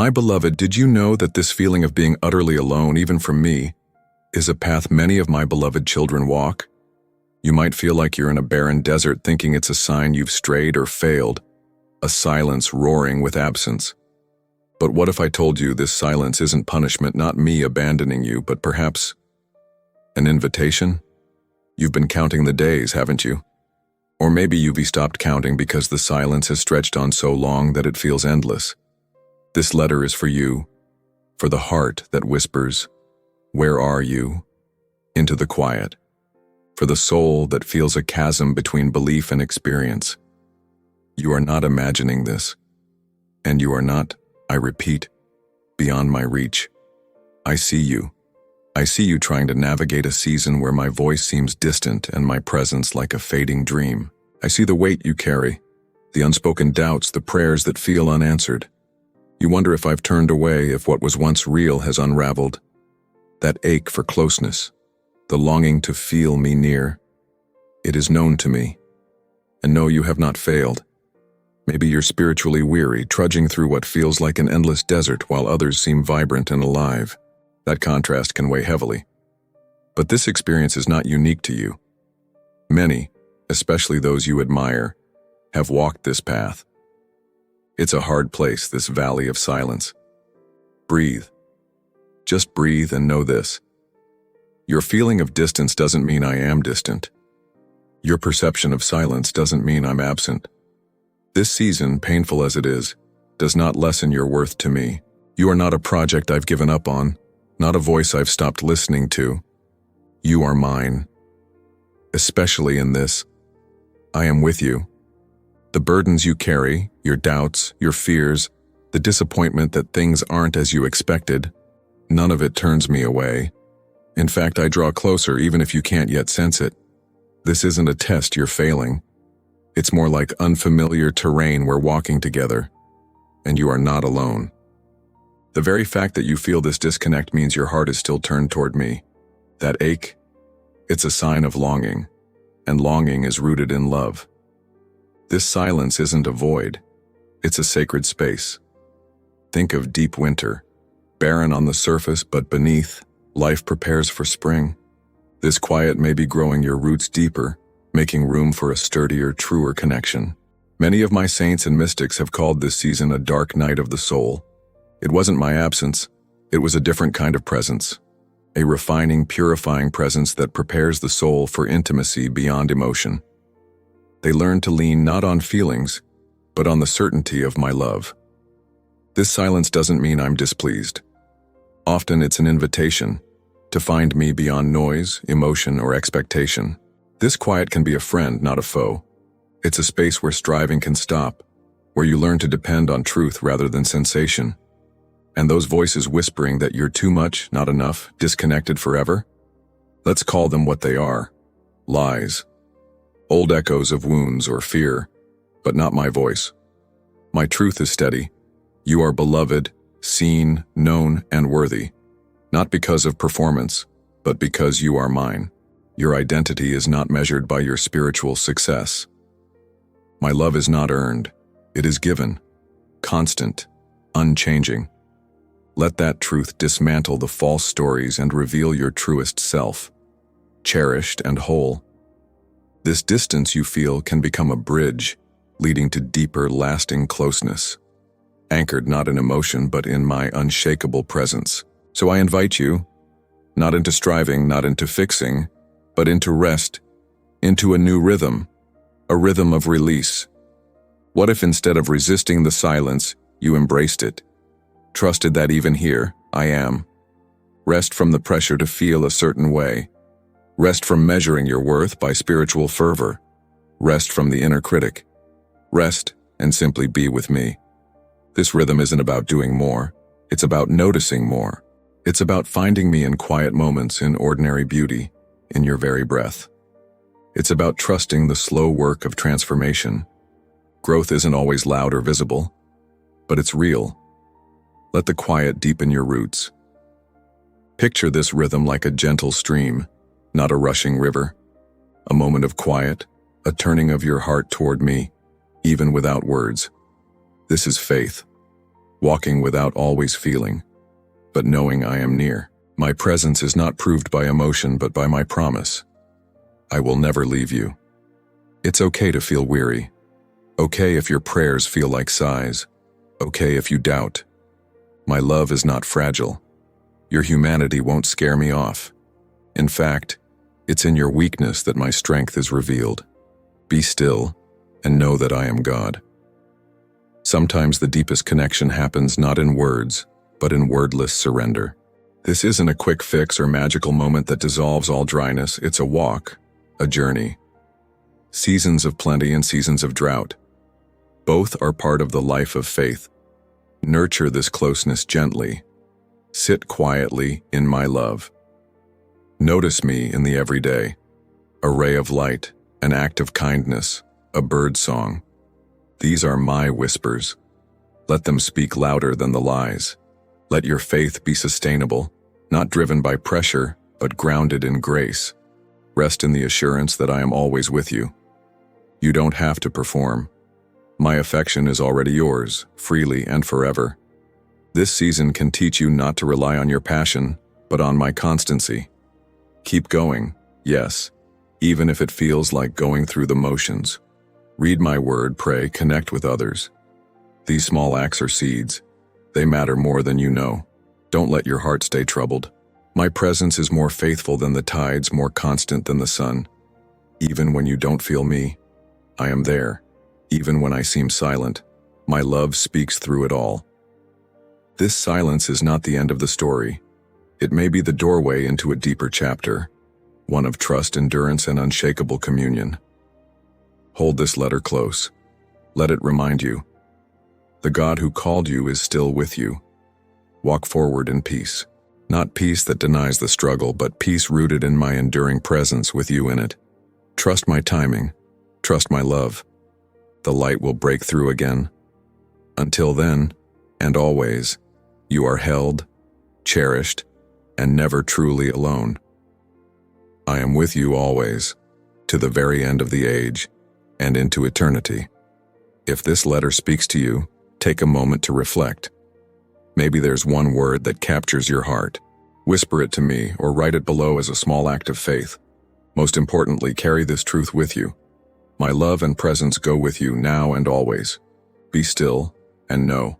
My beloved, did you know that this feeling of being utterly alone, even from me, is a path many of my beloved children walk? You might feel like you're in a barren desert thinking it's a sign you've strayed or failed, a silence roaring with absence. But what if I told you this silence isn't punishment, not me abandoning you, but perhaps an invitation? You've been counting the days, haven't you? Or maybe you've stopped counting because the silence has stretched on so long that it feels endless. This letter is for you, for the heart that whispers, "Where are you?" into the quiet, for the soul that feels a chasm between belief and experience. You are not imagining this, and you are not, I repeat, beyond my reach. I see you. I see you trying to navigate a season where my voice seems distant and my presence like a fading dream. I see the weight you carry, the unspoken doubts, the prayers that feel unanswered. You wonder if I've turned away, if what was once real has unraveled. That ache for closeness, the longing to feel me near, it is known to me. And no, you have not failed. Maybe you're spiritually weary, trudging through what feels like an endless desert while others seem vibrant and alive. That contrast can weigh heavily. But this experience is not unique to you. Many, especially those you admire, have walked this path. It's a hard place, this valley of silence. Breathe. Just breathe and know this. Your feeling of distance doesn't mean I am distant. Your perception of silence doesn't mean I'm absent. This season, painful as it is, does not lessen your worth to me. You are not a project I've given up on, not a voice I've stopped listening to. You are mine. Especially in this, I am with you. The burdens you carry, your doubts, your fears, the disappointment that things aren't as you expected, none of it turns me away. In fact, I draw closer even if you can't yet sense it. This isn't a test you're failing. It's more like unfamiliar terrain we're walking together, and you are not alone. The very fact that you feel this disconnect means your heart is still turned toward me. That ache, it's a sign of longing, and longing is rooted in love. This silence isn't a void, it's a sacred space. Think of deep winter, barren on the surface, but beneath, life prepares for spring. This quiet may be growing your roots deeper, making room for a sturdier, truer connection. Many of my saints and mystics have called this season a dark night of the soul. It wasn't my absence, it was a different kind of presence. A refining, purifying presence that prepares the soul for intimacy beyond emotion. They learn to lean not on feelings, but on the certainty of my love. This silence doesn't mean I'm displeased. Often it's an invitation to find me beyond noise, emotion, or expectation. This quiet can be a friend, not a foe. It's a space where striving can stop, where you learn to depend on truth rather than sensation. And those voices whispering that you're too much, not enough, disconnected forever? Let's call them what they are. Lies. Old echoes of wounds or fear, but not my voice. My truth is steady. You are beloved, seen, known, and worthy. Not because of performance, but because you are mine. Your identity is not measured by your spiritual success. My love is not earned. It is given. Constant. Unchanging. Let that truth dismantle the false stories and reveal your truest self. Cherished and whole. This distance you feel can become a bridge, leading to deeper, lasting closeness. Anchored not in emotion, but in my unshakable presence. So I invite you, not into striving, not into fixing, but into rest, into a new rhythm, a rhythm of release. What if instead of resisting the silence, you embraced it? Trusted that even here, I am. Rest from the pressure to feel a certain way. Rest from measuring your worth by spiritual fervor. Rest from the inner critic. Rest and simply be with me. This rhythm isn't about doing more. It's about noticing more. It's about finding me in quiet moments, in ordinary beauty, in your very breath. It's about trusting the slow work of transformation. Growth isn't always loud or visible, but it's real. Let the quiet deepen your roots. Picture this rhythm like a gentle stream, not a rushing river. A moment of quiet, a turning of your heart toward me, even without words. This is faith. walking without always feeling, but knowing I am near. My presence is not proved by emotion but by my promise. I will never leave you. It's okay to feel weary. Okay if your prayers feel like sighs. Okay if you doubt. My love is not fragile. Your humanity won't scare me off. In fact, it's in your weakness that my strength is revealed. Be still and know that I am God. Sometimes the deepest connection happens not in words, but in wordless surrender. This isn't a quick fix or magical moment that dissolves all dryness. It's a walk, a journey. Seasons of plenty and seasons of drought. Both are part of the life of faith. Nurture this closeness gently. Sit quietly in my love. Notice me in the everyday. A ray of light, an act of kindness, a bird song. These are my whispers. Let them speak louder than the lies. Let your faith be sustainable, not driven by pressure, but grounded in grace. Rest in the assurance that I am always with you. You don't have to perform. My affection is already yours, freely and forever. This season can teach you not to rely on your passion, but on my constancy. Keep going, yes, even if it feels like going through the motions. Read my word, pray, connect with others. These small acts are seeds. They matter more than you know. Don't let your heart stay troubled. My presence is more faithful than the tides, more constant than the sun. Even when you don't feel me, I am there. Even when I seem silent, my love speaks through it all. This silence is not the end of the story. It may be the doorway into a deeper chapter, one of trust, endurance, and unshakable communion. Hold this letter close. Let it remind you. The God who called you is still with you. Walk forward in peace. Not peace that denies the struggle, but peace rooted in my enduring presence with you in it. Trust my timing. Trust my love. The light will break through again. Until then, and always, you are held, cherished, and never truly alone. I am with you always, to the very end of the age, and into eternity. If this letter speaks to you, take a moment to reflect. Maybe there's one word that captures your heart. Whisper it to me or write it below as a small act of faith. Most importantly, carry this truth with you. My love and presence go with you now and always. Be still and know